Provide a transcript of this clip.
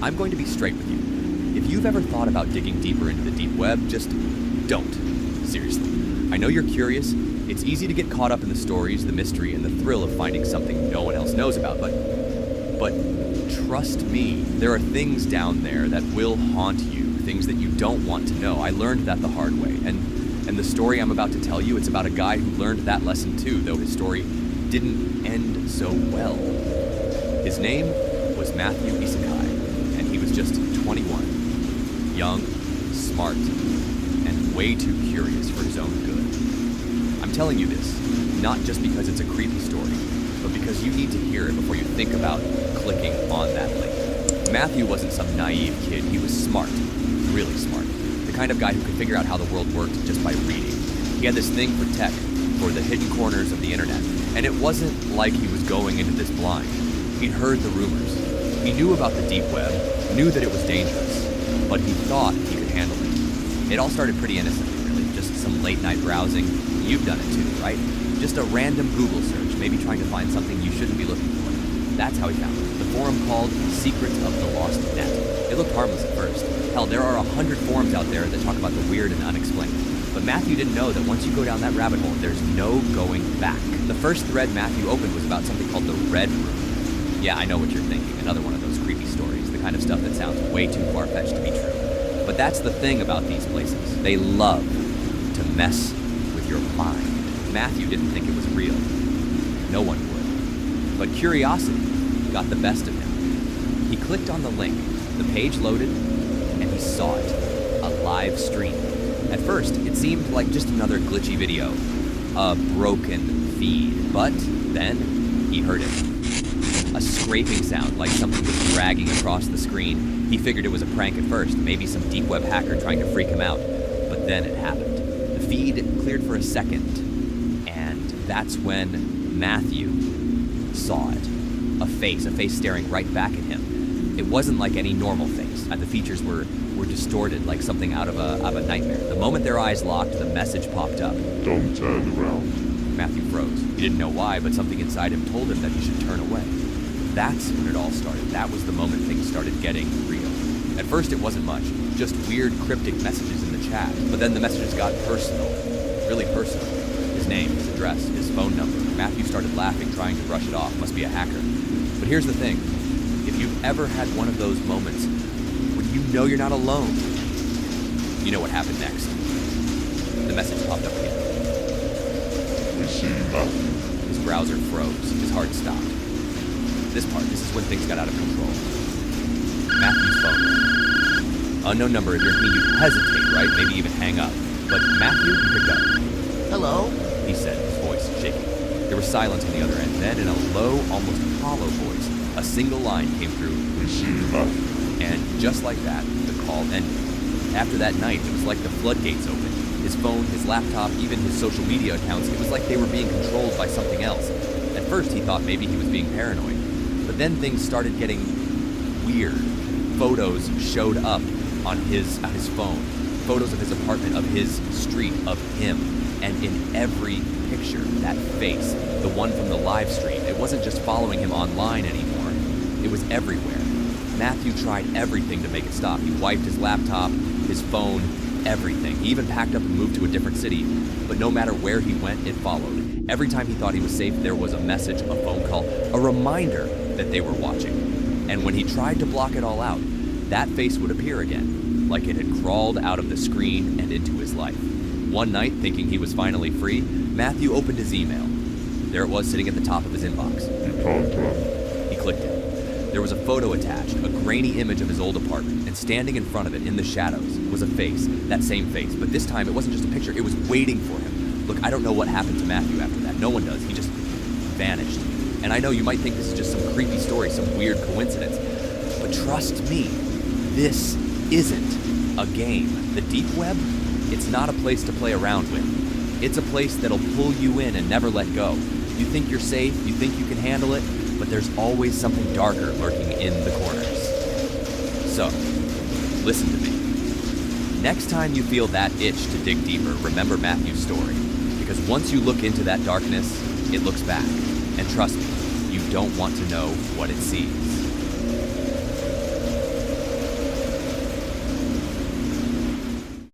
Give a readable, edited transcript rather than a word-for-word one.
I'm going to be straight with you. If you've ever thought about digging deeper into the deep web, just don't. Seriously. I know you're curious. It's easy to get caught up in the stories, the mystery, and the thrill of finding something no one else knows about, but trust me, there are things down there that will haunt you, things that you don't want to know. I learned that the hard way, and the story I'm about to tell you, it's about a guy who learned that lesson too, though his story didn't end so well. His name was Matthew Isakai, and he was just 21. Young, smart, and way too curious for his own good. I'm telling you this, not just because it's a creepy story, but because you need to hear it before you think about clicking on that link. Matthew wasn't some naive kid, he was smart, really smart. The kind of guy who could figure out how the world worked just by reading. He had this thing for tech, for the hidden corners of the internet, and it wasn't like he was going into this blind. He'd heard the rumors. He knew about the deep web, knew that it was dangerous, but he thought he could handle it. It all started pretty innocently, really, just some late night browsing. You've done it too, right? Just a random Google search, maybe trying to find something you shouldn't be looking for. That's how he found it. The forum called Secrets of the Lost Net. It looked harmless at first. Hell, there are 100 forums out there that talk about the weird and unexplained. But Matthew didn't know that once you go down that rabbit hole, there's no going back. The first thread Matthew opened was about something called the Red Room. Yeah, I know what you're thinking. Another one of those creepy stories, the kind of stuff that sounds way too far-fetched to be true. But that's the thing about these places. They love to mess with your mind. Matthew didn't think it was real. No one would. But curiosity got the best of him. He clicked on the link, the page loaded, and he saw it. A live stream. At first, it seemed like just another glitchy video. A broken feed. But then, he heard it. A scraping sound, like something was dragging across the screen. He figured it was a prank at first, maybe some deep web hacker trying to freak him out. But then it happened. The feed cleared for a second, and that's when Matthew saw it. A face staring right back at him. It wasn't like any normal face. The features were distorted, like something out of a nightmare. The moment their eyes locked, the message popped up. Don't turn around. Matthew froze. He didn't know why, but something inside him told him that he should turn away. That's when it all started. That was the moment things started getting real. At first it wasn't much, just weird cryptic messages in the chat. But then the messages got personal, really personal. His name, his address, his phone number. Matthew started laughing, trying to brush it off. Must be a hacker. But here's the thing. If you've ever had one of those moments when you know you're not alone, you know what happened next. The message popped up again. We see Matthew. His browser froze. His heart stopped. This is when things got out of control. Matthew's phone rang. Unknown number, if you're me, you'd hesitate, right? Maybe even hang up. But Matthew picked up. Hello? He said, his voice shaking. There was silence on the other end. Then, in a low, almost hollow voice, a single line came through. We see Matthew. And just like that, the call ended. After that night, it was like the floodgates opened. His phone, his laptop, even his social media accounts, it was like they were being controlled by something else. At first, he thought maybe he was being paranoid. But then things started getting weird. Photos showed up on his phone. Photos of his apartment, of his street, of him. And in every picture, that face, the one from the live stream, it wasn't just following him online anymore. It was everywhere. Matthew tried everything to make it stop. He wiped his laptop, his phone, everything. He even packed up and moved to a different city. But no matter where he went, it followed. Every time he thought he was safe, there was a message, a phone call, a reminder that they were watching. And when he tried to block it all out, that face would appear again, like it had crawled out of the screen and into his life. One night, thinking he was finally free, Matthew opened his email. There it was sitting at the top of his inbox. You can't run. He clicked it. There was a photo attached, a grainy image of his old apartment, and standing in front of it, in the shadows, was a face, that same face. But this time, it wasn't just a picture, it was waiting for him. Look, I don't know what happened to Matthew after that. No one does. He just vanished. And I know you might think this is just some creepy story, some weird coincidence. But trust me, this isn't a game. The deep web, it's not a place to play around with. It's a place that'll pull you in and never let go. You think you're safe, you think you can handle it, but there's always something darker lurking in the corners. So, listen to me. Next time you feel that itch to dig deeper, remember Matthew's story. Because once you look into that darkness, it looks back. And trust me, you don't want to know what it sees.